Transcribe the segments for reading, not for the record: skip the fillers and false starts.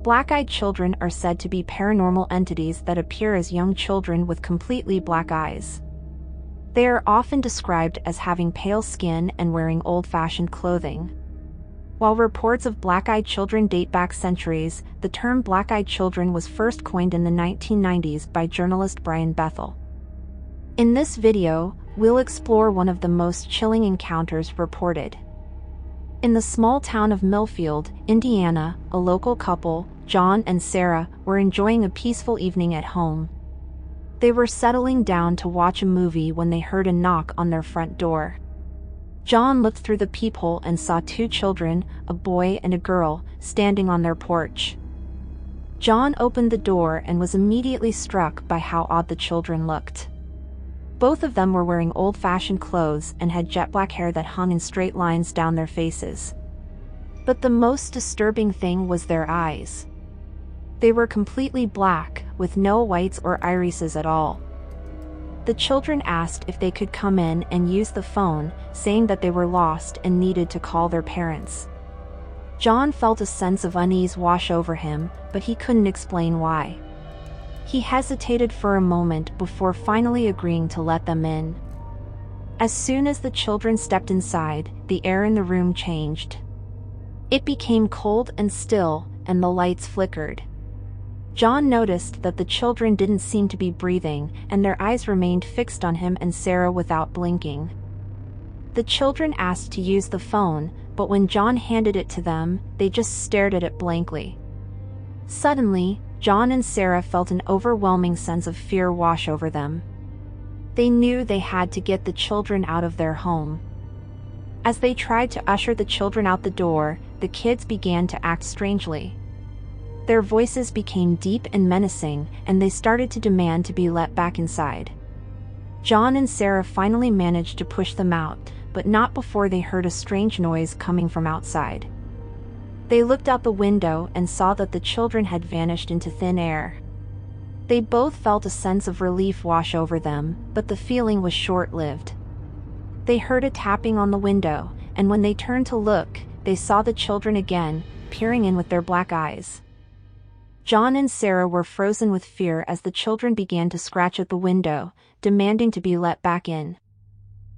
Black-eyed children are said to be paranormal entities that appear as young children with completely black eyes. They are often described as having pale skin and wearing old-fashioned clothing. While reports of black-eyed children date back centuries, the term black-eyed children was first coined in the 1990s by journalist Brian Bethel. In this video, we'll explore one of the most chilling encounters reported. In the small town of Millfield, Indiana, a local couple, John and Sarah, were enjoying a peaceful evening at home. They were settling down to watch a movie when they heard a knock on their front door. John looked through the peephole and saw two children, a boy and a girl, standing on their porch. John opened the door and was immediately struck by how odd the children looked. Both of them were wearing old-fashioned clothes and had jet black hair that hung in straight lines down their faces. But the most disturbing thing was their eyes. They were completely black, with no whites or irises at all. The children asked if they could come in and use the phone, saying that they were lost and needed to call their parents. John felt a sense of unease wash over him, but he couldn't explain why. He hesitated for a moment before finally agreeing to let them in. As soon as the children stepped inside, the air in the room changed. It became cold and still, and the lights flickered. John noticed that the children didn't seem to be breathing, and their eyes remained fixed on him and Sarah without blinking. The children asked to use the phone, but when John handed it to them, they just stared at it blankly. Suddenly, John and Sarah felt an overwhelming sense of fear wash over them. They knew they had to get the children out of their home. As they tried to usher the children out the door, the kids began to act strangely. Their voices became deep and menacing, and they started to demand to be let back inside. John and Sarah finally managed to push them out, but not before they heard a strange noise coming from outside. They looked out the window and saw that the children had vanished into thin air. They both felt a sense of relief wash over them, but the feeling was short-lived. They heard a tapping on the window, and when they turned to look, they saw the children again, peering in with their black eyes. John and Sarah were frozen with fear as the children began to scratch at the window, demanding to be let back in.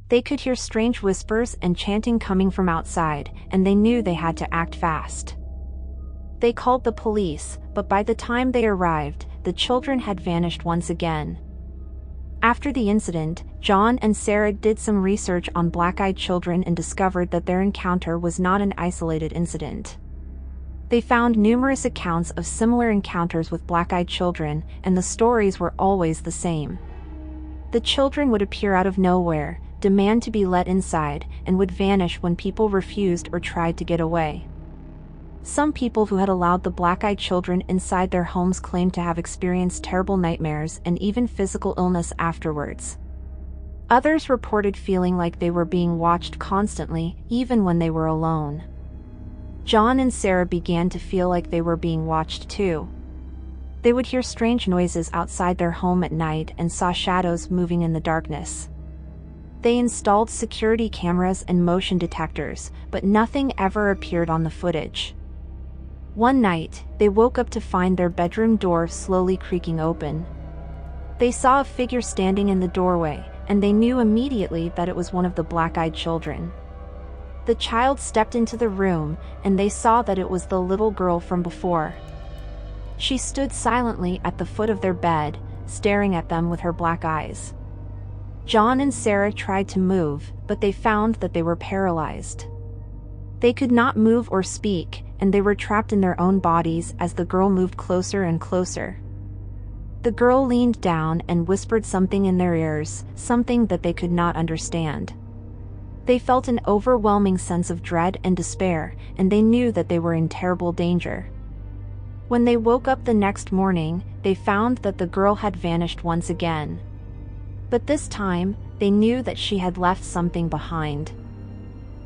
They could hear strange whispers and chanting coming from outside, and they knew they had to act fast. They called the police, but by the time they arrived, the children had vanished once again. After the incident, John and Sarah did some research on black-eyed children and discovered that their encounter was not an isolated incident. They found numerous accounts of similar encounters with black-eyed children, and the stories were always the same. The children would appear out of nowhere, demand to be let inside, and would vanish when people refused or tried to get away. Some people who had allowed the black-eyed children inside their homes claimed to have experienced terrible nightmares and even physical illness afterwards. Others reported feeling like they were being watched constantly, even when they were alone. John and Sarah began to feel like they were being watched too. They would hear strange noises outside their home at night and saw shadows moving in the darkness. They installed security cameras and motion detectors, but nothing ever appeared on the footage. One night, they woke up to find their bedroom door slowly creaking open. They saw a figure standing in the doorway, and they knew immediately that it was one of the black-eyed children. The child stepped into the room, and they saw that it was the little girl from before. She stood silently at the foot of their bed, staring at them with her black eyes. John and Sarah tried to move, but they found that they were paralyzed. They could not move or speak, and they were trapped in their own bodies as the girl moved closer and closer. The girl leaned down and whispered something in their ears, something that they could not understand. They felt an overwhelming sense of dread and despair, and they knew that they were in terrible danger. When they woke up the next morning, they found that the girl had vanished once again. But this time, they knew that she had left something behind.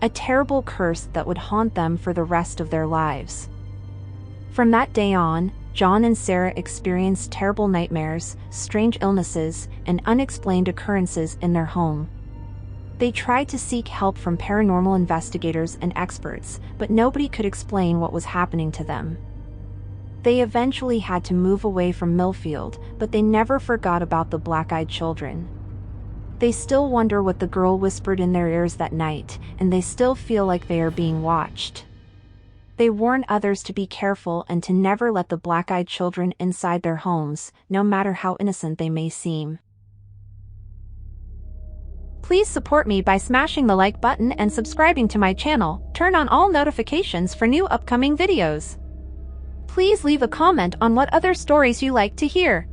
A terrible curse that would haunt them for the rest of their lives. From that day on, John and Sarah experienced terrible nightmares, strange illnesses, and unexplained occurrences in their home. They tried to seek help from paranormal investigators and experts, but nobody could explain what was happening to them. They eventually had to move away from Millfield, but they never forgot about the black-eyed children. They still wonder what the girl whispered in their ears that night, and they still feel like they are being watched. They warn others to be careful and to never let the black-eyed children inside their homes, no matter how innocent they may seem. Please support me by smashing the like button and subscribing to my channel. Turn on all notifications for new upcoming videos. Please leave a comment on what other stories you like to hear.